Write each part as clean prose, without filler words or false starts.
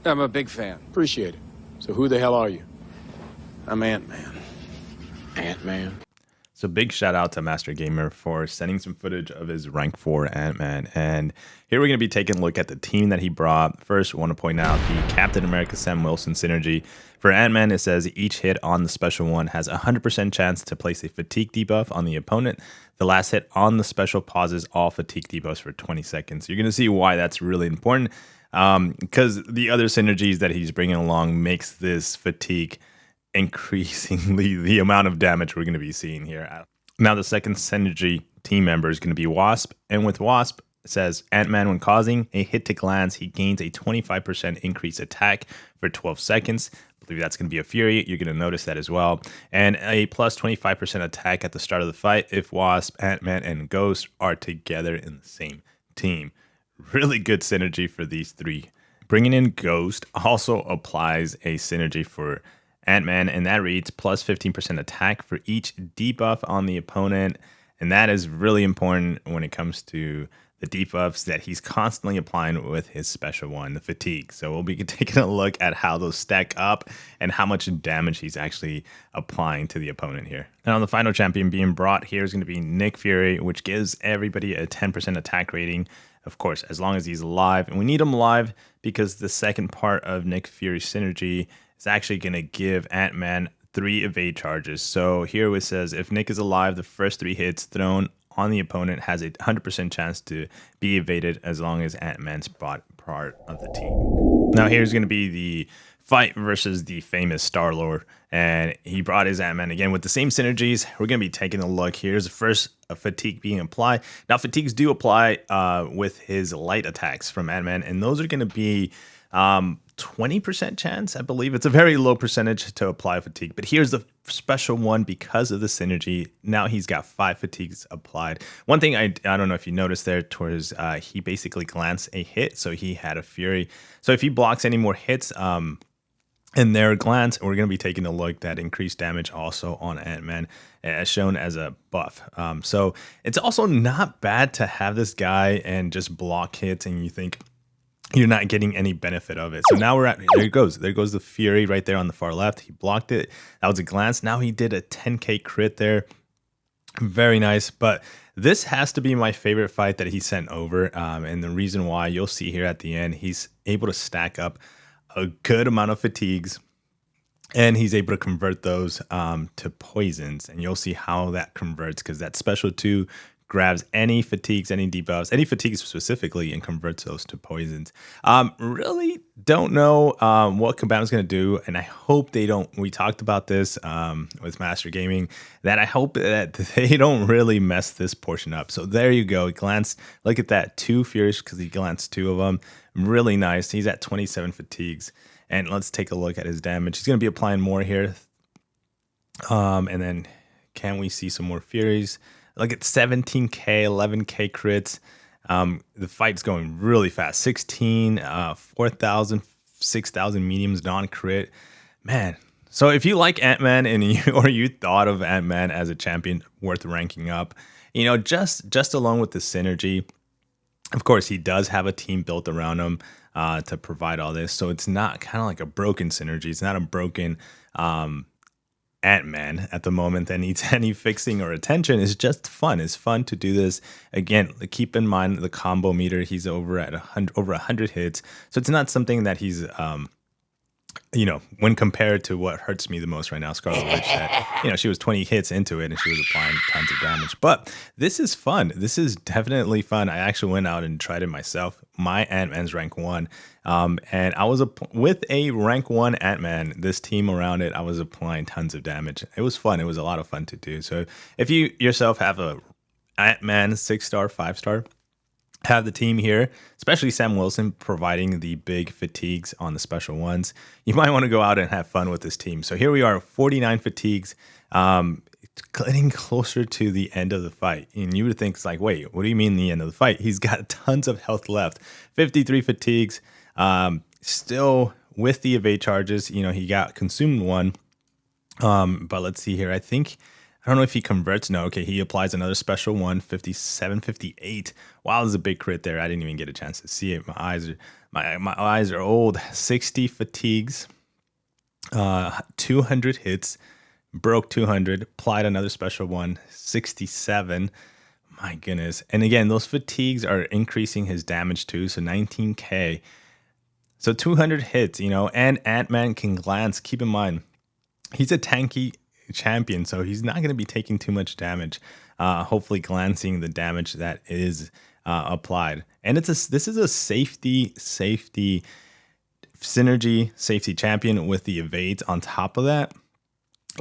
I'm a big fan. Appreciate it. So who the hell are you? I'm Ant-Man. Ant-Man? So big shout out to Master Gamer for sending some footage of his rank 4 Ant-Man. And here we're going to be taking a look at the team that he brought. First, I want to point out the Captain America Sam Wilson synergy. For Ant-Man, it says each hit on the special one has a 100% chance to place a fatigue debuff on the opponent. The last hit on the special pauses all fatigue debuffs for 20 seconds. You're going to see why that's really important, because the other synergies that he's bringing along makes this fatigue increasingly the amount of damage we're going to be seeing here. Now, the second synergy team member is going to be Wasp. And with Wasp, it says Ant-Man, when causing a hit to glance, he gains a 25% increased attack for 12 seconds. I believe that's going to be a Fury. You're going to notice that as well. And a plus 25% attack at the start of the fight if Wasp, Ant-Man, and Ghost are together in the same team. Really good synergy for these three. Bringing in Ghost also applies a synergy for Ant-Man, and that reads plus 15% attack for each debuff on the opponent. And that is really important when it comes to the debuffs that he's constantly applying with his special one, the fatigue. So we'll be taking a look at how those stack up and how much damage he's actually applying to the opponent here. And on the final champion being brought here is going to be Nick Fury, which gives everybody a 10% attack rating. Of course, as long as he's alive. And we need him alive because the second part of Nick Fury's synergy is actually going to give Ant-Man 3 evade charges. So here it says if Nick is alive, the first 3 hits thrown on the opponent has a 100% chance to be evaded as long as Ant-Man's part of the team. Now here's going to be the fight versus the famous Star-Lord, and he brought his Ant-Man again with the same synergies. We're going to be taking a look. Here's the first fatigue being applied. Now fatigues do apply with his light attacks from Ant-Man, and those are going to be 20% chance, I believe. It's a very low percentage to apply fatigue, but here's the special one because of the synergy. Now he's got 5 fatigues applied. One thing I don't know if you noticed there towards he basically glanced a hit, so he had a Fury. So if he blocks any more hits in their glance, we're going to be taking a look that increased damage also on Ant-Man as shown as a buff. So it's also not bad to have this guy and just block hits and you think you're not getting any benefit of it. So now we're at, there it goes. There goes the Fury right there on the far left. He blocked it. That was a glance. Now he did a 10k crit there. Very nice. But this has to be my favorite fight that he sent over. And the reason why you'll see here at the end, he's able to stack up a good amount of fatigues. And he's able to convert those to poisons. And you'll see how that converts because that special 2 grabs any fatigues, any debuffs, any fatigues specifically, and converts those to poisons. Really don't know what Kabam's going to do, and I hope they don't. We talked about this with Master Gaming, that I hope that they don't really mess this portion up. So there you go. Glance, look at that. 2 Furious because he glanced 2 of them. Really nice. He's at 27 fatigues. And let's take a look at his damage. He's going to be applying more here. And then can we see some more Furies? Look at 17k, 11k crits. The fight's going really fast. 16, 4,000, 6,000 mediums non-crit. Man. So if you like Ant-Man and you thought of Ant-Man as a champion worth ranking up, you know, just along with the synergy, of course, he does have a team built around him to provide all this. So it's not kind of like a broken synergy. It's not a broken Ant-Man at the moment that needs any fixing or attention. Is just fun. It's fun to do this. Again, keep in mind the combo meter. He's over at over 100 hits. So it's not something that he's you know, when compared to what hurts me the most right now, Scarlet Witch, that, you know, she was 20 hits into it and she was applying tons of damage. But this is fun. This is definitely fun. I actually went out and tried it myself. My Ant-Man's rank 1. And I was with a rank 1 Ant-Man, this team around it, I was applying tons of damage. It was fun. It was a lot of fun to do. So if you yourself have a Ant-Man 6-star, 5-star, have the team here, especially Sam Wilson providing the big fatigues on the special ones, you might want to go out and have fun with this team. So here we are, 49 fatigues, getting closer to the end of the fight. And you would think it's like, wait, what do you mean the end of the fight? He's got tons of health left, 53 fatigues, still with the evade charges. You know, he got consumed 1, but let's see here. I think I don't know if he converts. No, okay, he applies another special one, 57, 58. Wow, there's a big crit there. I didn't even get a chance to see it. My eyes are old. 60 fatigues, 200 hits, broke 200, applied another special one, 67. My goodness. And again, those fatigues are increasing his damage too. So 19k. So 200 hits, and Ant-Man can glance. Keep in mind, he's a tanky champion, so he's not going to be taking too much damage. Hopefully glancing the damage that is applied. And this is a safety synergy, safety champion with the evades on top of that.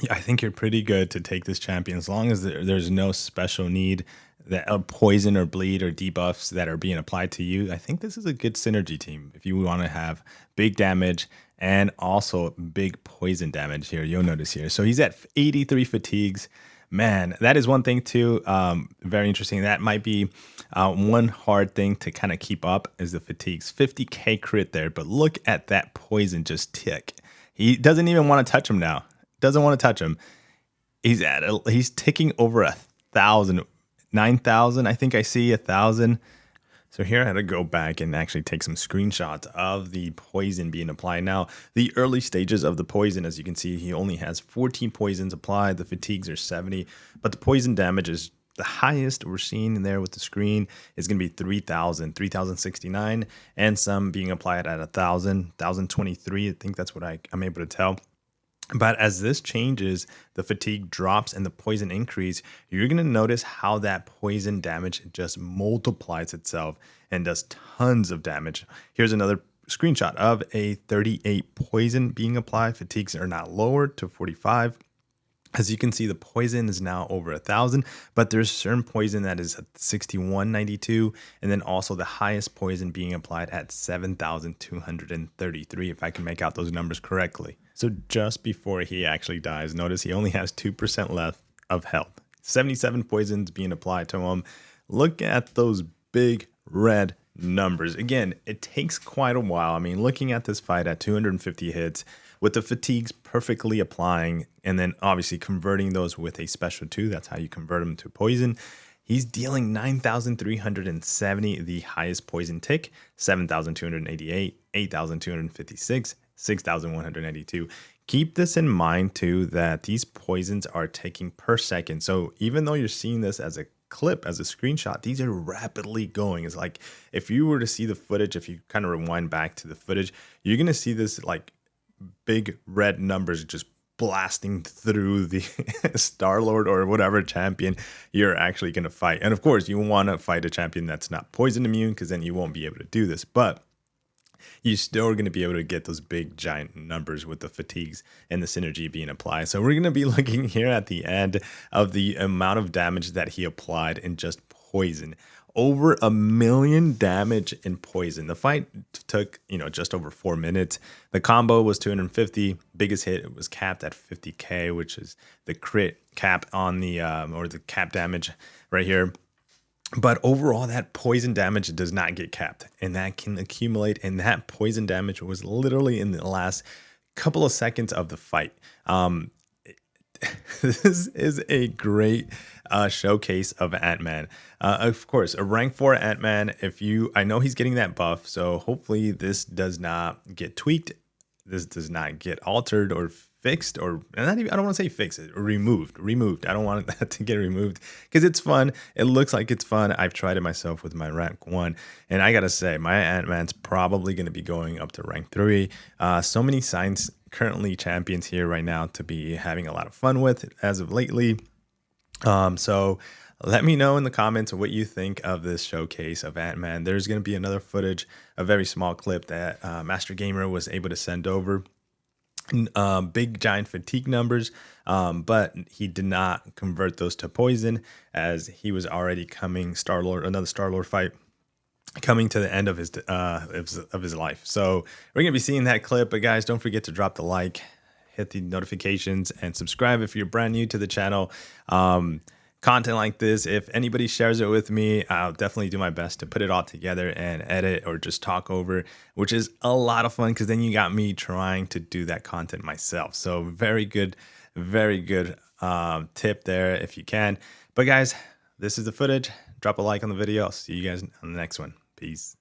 Yeah, I think you're pretty good to take this champion as long as there's no special need that poison or bleed or debuffs that are being applied to you. I think this is a good synergy team if you want to have big damage and also big poison damage here. You'll notice here. So he's at 83 fatigues. Man, that is one thing too. Very interesting. That might be one hard thing to kind of keep up is the fatigues. 50k crit there, but look at that poison just tick. He doesn't even want to touch him now. Doesn't want to touch him. He's ticking over 1,000, 9,000. I think I see 1,000. So here I had to go back and actually take some screenshots of the poison being applied. Now, the early stages of the poison, as you can see, he only has 14 poisons applied. The fatigues are 70, but the poison damage is the highest we're seeing in there with the screen is going to be 3,069, and some being applied at 1,000, 1,023. I think that's what I'm able to tell. But as this changes, the fatigue drops and the poison increase, you're going to notice how that poison damage just multiplies itself and does tons of damage. Here's another screenshot of a 38 poison being applied. Fatigues are now lowered to 45. As you can see, the poison is now over 1,000, but there's certain poison that is at 6192, and then also the highest poison being applied at 7,233, if I can make out those numbers correctly. So just before he actually dies, notice he only has 2% left of health. 77 poisons being applied to him. Look at those big red numbers. Again, it takes quite a while. I mean, looking at this fight at 250 hits, with the fatigues perfectly applying, and then obviously converting those with a special 2. That's how you convert them to poison. He's dealing 9,370, the highest poison tick, 7,288, 8,256, 6,182. Keep this in mind too, that these poisons are ticking per second. So even though you're seeing this as a clip, as a screenshot, these are rapidly going. It's like if you were to see the footage, if you kind of rewind back to the footage, you're going to see this like big red numbers just blasting through the Star-Lord or whatever champion you're actually going to fight. And of course, you want to fight a champion that's not poison immune, because then you won't be able to do this. But you still are going to be able to get those big giant numbers with the fatigues and the synergy being applied. So we're going to be looking here at the end of the amount of damage that he applied in just poison. Over 1,000,000 damage in poison. The fight took, just over 4 minutes. The combo was 250. Biggest hit was capped at 50k, which is the crit cap on the or the cap damage right here. But overall, that poison damage does not get capped, and that can accumulate. And that poison damage was literally in the last couple of seconds of the fight. This is a great showcase of Ant-Man. Of course, a rank 4 Ant-Man. I know he's getting that buff, so hopefully this does not get tweaked. This does not get altered or fixed, or not even, I don't want to say fix it, or removed. I don't want that to get removed because it's fun. It looks like it's fun. I've tried it myself with my rank 1, and I gotta say, my Ant-Man's probably going to be going up to rank 3. So many signs currently champions here right now to be having a lot of fun with as of lately. So let me know in the comments what you think of this showcase of Ant-Man. There's going to be another footage, a very small clip that Master Gamer was able to send over. Big giant fatigue numbers, but he did not convert those to poison, as he was already coming another Star-Lord fight coming to the end of his life. So we're gonna be seeing that clip. But guys, don't forget to drop the like, hit the notifications, and subscribe if you're brand new to the channel. Content like this, if anybody shares it with me, I'll definitely do my best to put it all together and edit or just talk over, which is a lot of fun, because then you got me trying to do that content myself. So very good tip there if you can. But guys, this is the footage. Drop a like on the video. I'll see you guys on the next one. Peace.